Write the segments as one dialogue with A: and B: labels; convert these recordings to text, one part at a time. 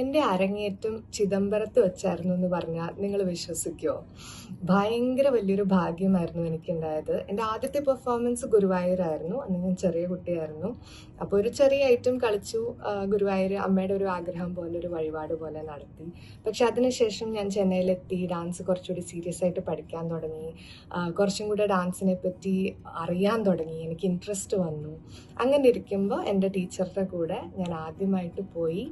A: എൻ്റെ അരങ്ങേറ്റം ചിദംബരത്ത് വെച്ചായിരുന്നു എന്ന് പറഞ്ഞാൽ നിങ്ങൾ വിശ്വസിക്കുമോ? ഭയങ്കര വലിയൊരു ഭാഗ്യമായിരുന്നു എനിക്കുണ്ടായത്. എൻ്റെ ആദ്യത്തെ പെർഫോമൻസ് ഗുരുവായൂരായിരുന്നു. അന്ന് ഞാൻ ചെറിയ കുട്ടിയായിരുന്നു. അപ്പോൾ ഒരു ചെറിയ ഐറ്റം കളിച്ചു. ഗുരുവായൂർ അമ്മയുടെ ഒരു ആഗ്രഹം പോലെ, ഒരു വഴിപാട് പോലെ നടത്തി. പക്ഷെ അതിനുശേഷം ഞാൻ ചെന്നൈയിലെത്തി. ഡാൻസ് കുറച്ചുകൂടി സീരിയസ് ആയിട്ട് പഠിക്കാൻ തുടങ്ങി. കുറച്ചും കൂടെ ഡാൻസിനെ പറ്റി അറിയാൻ തുടങ്ങി. എനിക്ക് ഇൻട്രസ്റ്റ് വന്നു. അങ്ങനെ ഇരിക്കുമ്പോൾ എൻ്റെ ടീച്ചറുടെ കൂടെ ഞാൻ ആദ്യമായിട്ട് പോയി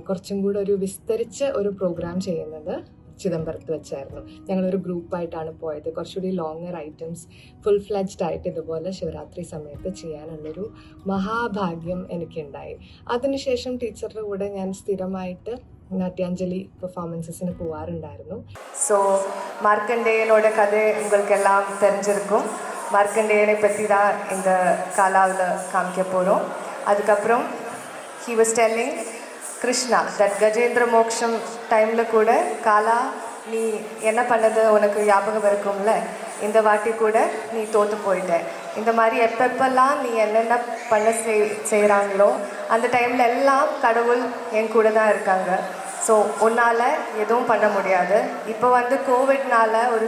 A: കുറച്ചും കൂടെ ഒരു വിസ്തരിച്ച് ഒരു പ്രോഗ്രാം ചെയ്യുന്നത് ചിദംബരത്ത് വെച്ചായിരുന്നു. ഞങ്ങളൊരു ഗ്രൂപ്പായിട്ടാണ് പോയത്. കുറച്ചുകൂടി ലോങ്ങർ ഐറ്റംസ് ഫുൾ ഫ്ലെഡ്ജ്ഡ് ആയിട്ട് ഇതുപോലെ ശിവരാത്രി സമയത്ത് ചെയ്യാനുള്ളൊരു മഹാഭാഗ്യം എനിക്കുണ്ടായി. അതിനുശേഷം ടീച്ചറുടെ കൂടെ ഞാൻ സ്ഥിരമായിട്ട് നാട്യാഞ്ജലി പെർഫോമൻസസിന് പോവാറുണ്ടായിരുന്നു. ஸோ மார்க்கண்டேயனோட கதை உங்களுக்கெல்லாம் தெரிஞ்சிருக்கும். மார்க்கண்டேயனை பற்றி தான் இந்த காலாவில் காமிக்க போகிறோம். அதுக்கப்புறம் he was telling Krishna that Gajendra மோக்ஷம் டைமில் கூட காலா நீ என்ன பண்ணது உனக்கு ஞாபகம் இருக்கும்ல, இந்த வாட்டி கூட நீ தோற்று போயிட்ட. இந்த மாதிரி எப்பப்பெல்லாம் நீ என்னென்ன பண்ண செய்கிறாங்களோ அந்த டைமில் எல்லாம் கடவுள் என் கூட தான் இருக்காங்க. ஸோ உன்னால் எதுவும் பண்ண முடியாது. இப்போ வந்து கோவிட்னால ஒரு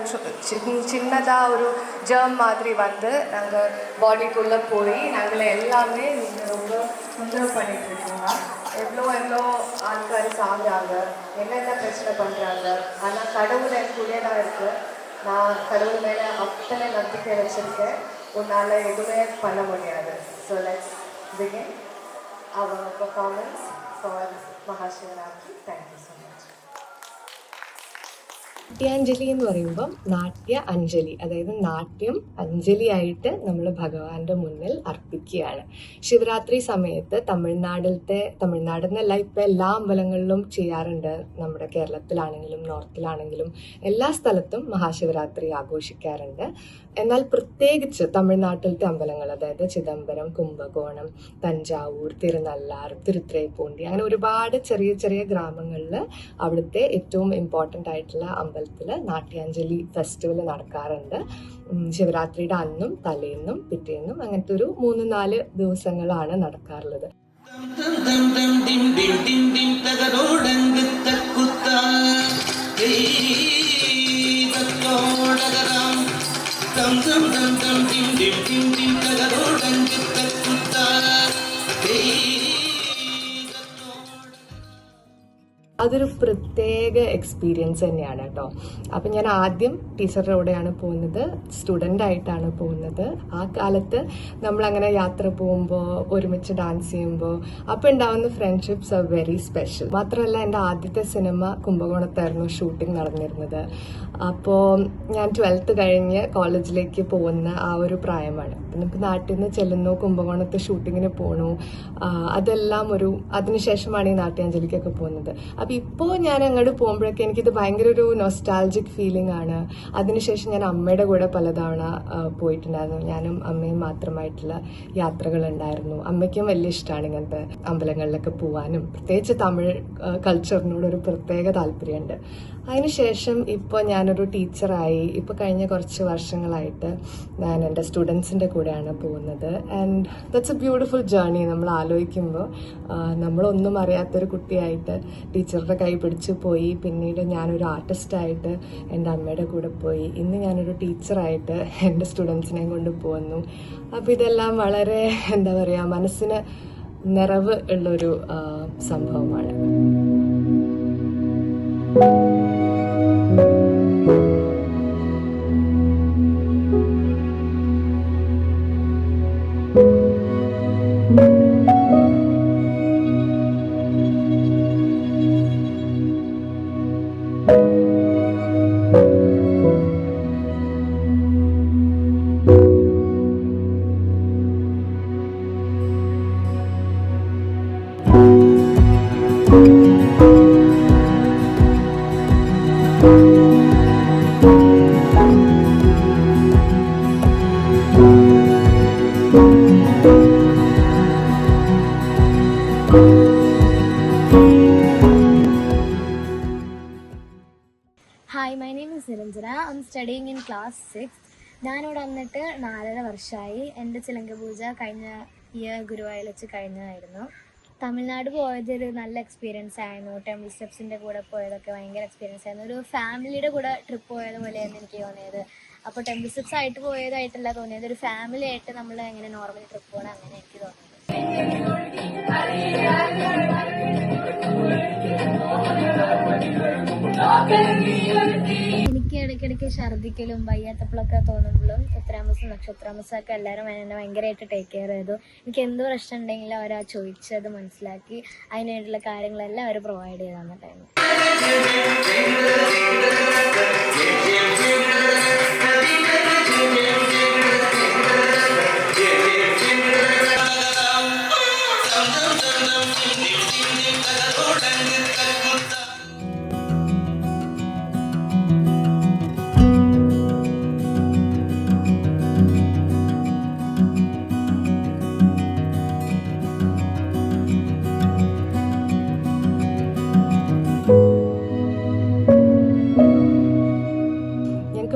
A: சின்னதாக ஒரு ஜெர்ம் மாதிரி வந்து நாங்கள் பாடிக்குள்ளே போய் நாங்கள் எல்லாமே நீங்கள் ரொம்ப தொந்தரவு பண்ணிகிட்ருக்கீங்க. எவ்வளோ ஆட்கள் சாகுறாங்க, என்னென்ன பிரச்சனை பண்ணுறாங்க. ஆனால் கடவுள் என் கூட தான் இருக்குது. நான் கடவுள் மேலே அத்தனை நம்பிக்கை வச்சுருக்கேன். உன்னால் எதுவுமே பண்ண முடியாது. So let's begin our performance for Mahashivratri. Thank you so much. Natyanjali എന്ന് പറയുമ്പം നാട്യ അഞ്ജലി, അതായത് നാട്യം അഞ്ജലിയായിട്ട് നമ്മൾ ഭഗവാന്റെ മുന്നിൽ അർപ്പിക്കുകയാണ്. ശിവരാത്രി സമയത്ത് തമിഴ്നാടെന്നല്ല, ഇപ്പം എല്ലാ അമ്പലങ്ങളിലും ചെയ്യാറുണ്ട്. നമ്മുടെ കേരളത്തിലാണെങ്കിലും നോർത്തിലാണെങ്കിലും എല്ലാ സ്ഥലത്തും മഹാശിവരാത്രി ആഘോഷിക്കാറുണ്ട്. എന്നാൽ പ്രത്യേകിച്ച് തമിഴ്നാട്ടിലത്തെ അമ്പലങ്ങൾ, അതായത് ചിദംബരം, കുംഭകോണം, തഞ്ചാവൂർ, തിരുനല്ലാർ, തിരുത്രൈപ്പൂണ്ടി, അങ്ങനെ ഒരുപാട് ചെറിയ ചെറിയ ഗ്രാമങ്ങളിൽ അവിടുത്തെ ഏറ്റവും ഇമ്പോർട്ടൻ്റ് ആയിട്ടുള്ള അമ്പലത്തിൽ നാട്യാഞ്ജലി ഫെസ്റ്റിവൽ നടക്കാറുണ്ട്. ശിവരാത്രിയുടെ അന്നും തലേന്നും പിറ്റേന്നും അങ്ങനത്തെ ഒരു 3-4 ദിവസങ്ങളാണ് നടക്കാറുള്ളത്. അതൊരു പ്രത്യേക എക്സ്പീരിയൻസ് തന്നെയാണ് കേട്ടോ. അപ്പം ഞാൻ ആദ്യം ടീച്ചറുടെ കൂടെയാണ് പോകുന്നത്, സ്റ്റുഡൻ്റ് ആയിട്ടാണ് പോകുന്നത്. ആ കാലത്ത് നമ്മളങ്ങനെ യാത്ര പോകുമ്പോൾ ഒരുമിച്ച് ഡാൻസ് ചെയ്യുമ്പോൾ അപ്പോൾ ഉണ്ടാവുന്ന ഫ്രണ്ട്ഷിപ്സ് ആർ വെരി സ്പെഷ്യൽ. മാത്രമല്ല എൻ്റെ ആദ്യത്തെ സിനിമ കുംഭകോണത്തായിരുന്നു ഷൂട്ടിംഗ് നടന്നിരുന്നത്. അപ്പോൾ ഞാൻ 12th കഴിഞ്ഞ് കോളേജിലേക്ക് പോകുന്ന ആ ഒരു പ്രായമാണ്. അപ്പം നമുക്ക് നാട്ടിൽ നിന്ന് ചെല്ലുന്നു, കുംഭകോണത്ത് ഷൂട്ടിങ്ങിന് പോകണു, അതെല്ലാം അതിനുശേഷമാണ് ഈ നാട്യാഞ്ജലിക്കൊക്കെ പോകുന്നത്. അപ്പം ഇപ്പോൾ ഞാൻ അങ്ങോട്ട് പോകുമ്പോഴൊക്കെ എനിക്കിത് ഭയങ്കര ഒരു നൊസ്റ്റാൾജിക് ഫീലിംഗ് ആണ്. അതിനുശേഷം ഞാൻ അമ്മയുടെ കൂടെ പലതവണ പോയിട്ടുണ്ടായിരുന്നു. ഞാനും അമ്മയും മാത്രമായിട്ടുള്ള യാത്രകളുണ്ടായിരുന്നു. അമ്മയ്ക്കും വലിയ ഇഷ്ടമാണ് ഇങ്ങനത്തെ അമ്പലങ്ങളിലൊക്കെ പോകാനും, പ്രത്യേകിച്ച് തമിഴ് കൾച്ചറിനോടൊരു പ്രത്യേക താല്പര്യമുണ്ട്. അതിനുശേഷം ഇപ്പോൾ ഞാനൊരു ടീച്ചറായി. ഇപ്പോൾ കഴിഞ്ഞ കുറച്ച് വർഷങ്ങളായിട്ട് ഞാൻ എൻ്റെ സ്റ്റുഡൻസിൻ്റെ കൂടെയാണ് പോകുന്നത്. And that's A beautiful journey. നമ്മൾ ആലോചിക്കുമ്പോൾ നമ്മളൊന്നും അറിയാത്തൊരു കുട്ടിയായിട്ട് ടീച്ചറുടെ കൈ പിടിച്ച് പോയി, പിന്നീട് ഞാനൊരു ആർട്ടിസ്റ്റായിട്ട് എൻ്റെ അമ്മയുടെ കൂടെ പോയി, ഇന്ന് ഞാനൊരു ടീച്ചറായിട്ട് എൻ്റെ സ്റ്റുഡൻസിനെയും കൊണ്ട് പോകുന്നു. അപ്പോൾ ഇതെല്ലാം വളരെ എന്താ പറയുക, മനസ്സിന് നിറവ് ഉള്ളൊരു സംഭവമാണ്.
B: Hi, my name is Niranjana. I'm studying in class 6th. ഞാനിവിടെ വന്നിട്ട് 4.5 വർഷമായി. എൻ്റെ ചിലങ്ക പൂജ കഴിഞ്ഞ ഇയർ ഗുരുവായൂർ വെച്ച് കഴിഞ്ഞതായിരുന്നു. തമിഴ്നാട് പോയതൊരു നല്ല എക്സ്പീരിയൻസ് ആയിരുന്നു. ടെമ്പിൾ സ്റ്റെപ്സിൻ്റെ കൂടെ പോയതൊക്കെ ഭയങ്കര എക്സ്പീരിയൻസ് ആയിരുന്നു. ഒരു ഫാമിലിയുടെ കൂടെ ട്രിപ്പ് പോയത് പോലെയായിരുന്നു എനിക്ക് തോന്നിയത്. അപ്പോൾ ടെമ്പിൾ സ്റ്റെപ്സ് ആയിട്ട് പോയതായിട്ടല്ല തോന്നിയത്, ഒരു ഫാമിലി ആയിട്ട് നമ്മൾ എങ്ങനെ നോർമൽ ട്രിപ്പ് പോകണം അങ്ങനെ എനിക്ക് തോന്നിയത്. എനിക്ക് ഇടയ്ക്കിടയ്ക്ക് ഛർദ്ദിക്കലും വയ്യാത്തപ്പോഴൊക്കെ തോന്നുമ്പോഴും ഉത്തരാമസം നക്ഷത്രാമസമൊക്കെ എല്ലാവരും എന്നെ ഭയങ്കരമായിട്ട് ടേക്ക് കെയർ ചെയ്തു. എനിക്ക് എന്ത് പ്രശ്നം ഉണ്ടെങ്കിലും അവർ ആ ചോദിച്ചത് മനസ്സിലാക്കി അതിനുവേണ്ടിയുള്ള കാര്യങ്ങളെല്ലാം അവർ പ്രൊവൈഡ് ചെയ്ത് തന്ന ടൈം.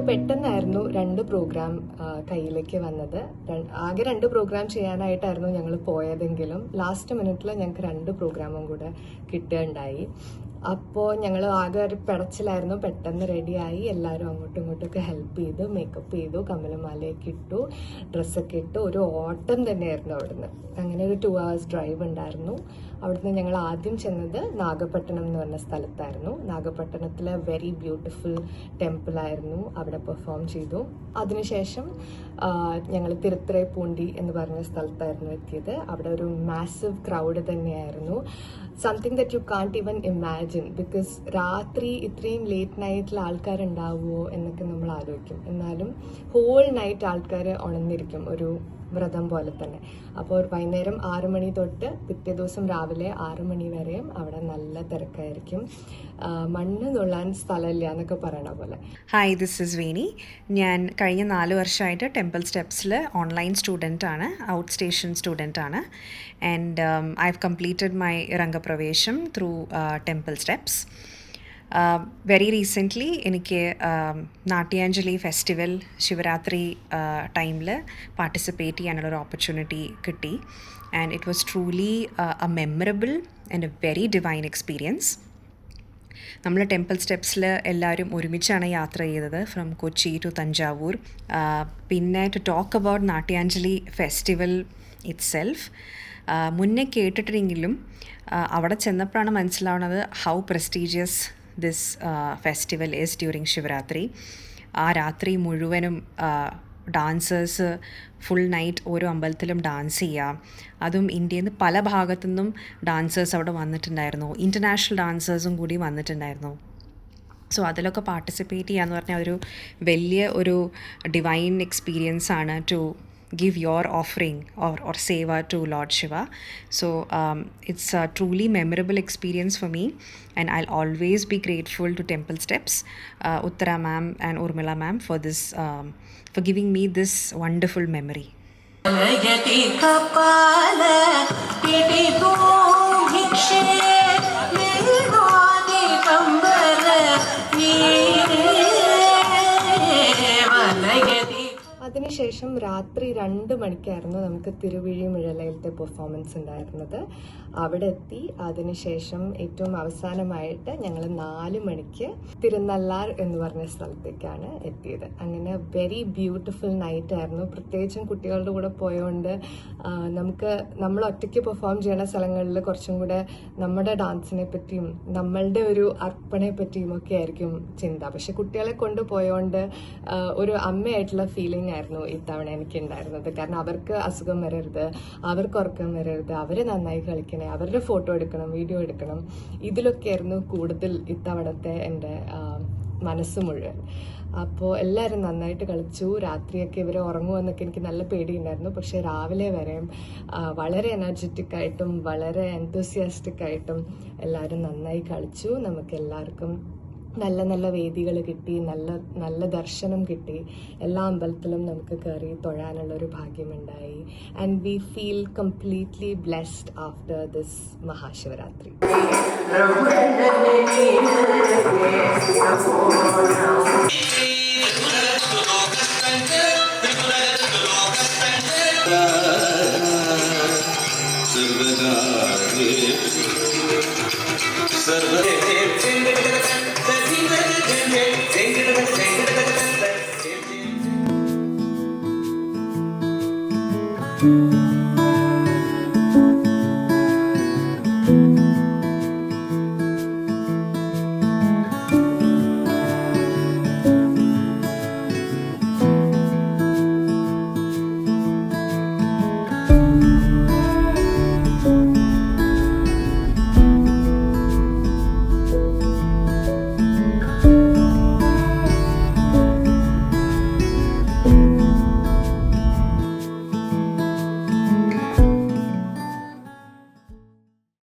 A: പെട്ടെന്നായിരുന്നു 2 പ്രോഗ്രാം കയ്യിലേക്ക് വന്നത്. ആകെ 2 പ്രോഗ്രാം ചെയ്യാനായിട്ടായിരുന്നു ഞങ്ങൾ പോയതെങ്കിലും ലാസ്റ്റ് മിനിറ്റിൽ ഞങ്ങൾക്ക് 2 പ്രോഗ്രാമും കൂടെ കിട്ടുകയുണ്ടായി. അപ്പോൾ ഞങ്ങൾ ആകെ ഒരു പിടച്ചിലായിരുന്നു. പെട്ടെന്ന് റെഡിയായി എല്ലാവരും അങ്ങോട്ടും ഇങ്ങോട്ടൊക്കെ ഹെൽപ്പ് ചെയ്തു, മേക്കപ്പ് ചെയ്തു, കമ്മലമാലയൊക്കെ ഇട്ടു, ഡ്രസ്സൊക്കെ ഇട്ടു. ഒരു ഓട്ടം തന്നെയായിരുന്നു അവിടുന്ന്. അങ്ങനെ ഒരു 2 hours ഡ്രൈവ് ഉണ്ടായിരുന്നു. അവിടുന്ന് ഞങ്ങൾ ആദ്യം ചെന്നത് നാഗപട്ടണം എന്ന് പറഞ്ഞ സ്ഥലത്തായിരുന്നു. നാഗപട്ടണത്തിലെ വെരി ബ്യൂട്ടിഫുൾ ടെമ്പിളായിരുന്നു, അവിടെ പെർഫോം ചെയ്തു. അതിനുശേഷം ഞങ്ങൾ തിരുത്തുറൈപ്പൂണ്ടി എന്ന് പറഞ്ഞ സ്ഥലത്തായിരുന്നു എത്തിയത്. അവിടെ ഒരു മാസീവ് ക്രൗഡ് തന്നെയായിരുന്നു. Something that you can't even imagine, because രാത്രി ഇത്രയും ലേറ്റ് നൈറ്റിൽ ആൾക്കാരുണ്ടാവുമോ എന്നൊക്കെ നമ്മൾ ആലോചിക്കും. എന്നാലും ഹോൾ നൈറ്റ് ആൾക്കാർ ഉണർന്നിരിക്കും, ഒരു വ്രതം പോലെ തന്നെ. അപ്പോൾ വൈകുന്നേരം 6 മണി തൊട്ട് പിറ്റേ ദിവസം രാവിലെ 6 മണി വരെയും അവിടെ നല്ല തിരക്കായിരിക്കും. മണ്ണ് നുള്ളാൻ സ്ഥലമില്ല എന്നൊക്കെ പറയണ പോലെ.
C: Hi, this is Veni. ഞാൻ കഴിഞ്ഞ 4 വർഷമായിട്ട് ടെമ്പിൾ സ്റ്റെപ്സിൽ ഓൺലൈൻ സ്റ്റുഡൻ്റ് ആണ്, ഔട്ട് സ്റ്റേഷൻ സ്റ്റുഡൻ്റ് ആണ്. And I have completed my Rangapravesham through Temple Steps. Very recently എനിക്ക് നാട്യാഞ്ജലി ഫെസ്റ്റിവൽ ശിവരാത്രി ടൈമിൽ പാർട്ടിസിപ്പേറ്റ് ചെയ്യാനുള്ളൊരു ഓപ്പർച്യൂണിറ്റി കിട്ടി. And it was truly a memorable and a very divine experience. നമ്മൾ ടെമ്പിൾ സ്റ്റെപ്സിൽ എല്ലാവരും ഒരുമിച്ചാണ് യാത്ര ചെയ്തത്, ഫ്രം കൊച്ചി ടു തഞ്ചാവൂർ. പിന്നെ to talk about Natyanjali festival itself, മുന്നേ കേട്ടിട്ടെങ്കിലും അവിടെ ചെന്നപ്പോഴാണ് മനസ്സിലാവുന്നത് how prestigious this festival is during Shivaratri. ആ രാത്രി മുഴുവനും ഡാൻസേഴ്സ് ഫുൾ നൈറ്റ് ഓരോ അമ്പലത്തിലും ഡാൻസ് ചെയ്യുക. അതും ഇന്ത്യയിൽ നിന്ന് പല ഭാഗത്തു നിന്നും ഡാൻസേഴ്സ് അവിടെ വന്നിട്ടുണ്ടായിരുന്നു, ഇൻ്റർനാഷണൽ ഡാൻസേഴ്സും കൂടി വന്നിട്ടുണ്ടായിരുന്നു. സോ അതിലൊക്കെ പാർട്ടിസിപ്പേറ്റ് ചെയ്യുക എന്ന് പറഞ്ഞാൽ ഒരു വലിയ ഒരു ഡിവൈൻ എക്സ്പീരിയൻസ് ആണ്, to give your offering or seva to Lord Shiva. So it's a truly memorable experience for me, and I'll always be grateful to Temple Steps, Uttara ma'am and Urmila ma'am for this for giving me this wonderful memory.
A: അതിനുശേഷം രാത്രി 2 മണിക്കായിരുന്നു നമുക്ക് തിരുവിഴിമുഴലയിലത്തെ performance ഉണ്ടായിരുന്നത്. അവിടെ എത്തി. അതിനുശേഷം ഏറ്റവും അവസാനമായിട്ട് ഞങ്ങൾ 4 മണിക്ക് തിരുനല്ലാർ എന്ന് പറഞ്ഞ സ്ഥലത്തേക്കാണ് എത്തിയത്. അങ്ങനെ വെരി ബ്യൂട്ടിഫുൾ നൈറ്റ് ആയിരുന്നു. പ്രത്യേകിച്ചും കുട്ടികളുടെ കൂടെ പോയതുകൊണ്ട് നമ്മൾ ഒറ്റയ്ക്ക് പെർഫോം ചെയ്യുന്ന സ്ഥലങ്ങളിൽ കുറച്ചും കൂടെ നമ്മുടെ ഡാൻസിനെ പറ്റിയും നമ്മളുടെ ഒരു അർപ്പണയെ പറ്റിയും ഒക്കെ ആയിരിക്കും ചിന്ത. പക്ഷെ കുട്ടികളെ കൊണ്ടുപോയതുകൊണ്ട് ഒരു അമ്മയായിട്ടുള്ള ഫീലിംഗ് ആയിരുന്നു ഇത്തവണ എനിക്ക് ഉണ്ടായിരുന്നത്. കാരണം അവർക്ക് അസുഖം വരരുത്, അവർക്ക് ഉറക്കം വരരുത്, അവർ നന്നായി കളിക്കണേ, അവരുടെ ഫോട്ടോ എടുക്കണം, വീഡിയോ എടുക്കണം. ഇതിലൊക്കെയായിരുന്നു കൂടുതൽ ഇത്തവണത്തെ എൻ്റെ മനസ്സ് മുഴുവൻ. അപ്പോൾ എല്ലാവരും നന്നായിട്ട് കളിച്ചു. രാത്രിയൊക്കെ ഇവർ ഉറങ്ങുമെന്നൊക്കെ എനിക്ക് നല്ല പേടിയുണ്ടായിരുന്നു. പക്ഷേ രാവിലെ വരെയും വളരെ എനർജറ്റിക് ആയിട്ടും വളരെ എൻതൂസിയാസ്റ്റിക് ആയിട്ടും എല്ലാവരും നന്നായി കളിച്ചു. നമുക്ക് എല്ലാവർക്കും നല്ല നല്ല വേദികൾ കിട്ടി, നല്ല ദർശനം കിട്ടി. എല്ലാ അമ്പലത്തിലും നമുക്ക് കയറി തൊഴാനുള്ളൊരു ഭാഗ്യമുണ്ടായി. And we feel completely blessed after this Mahashivaratri.
D: സർവദാ സർവ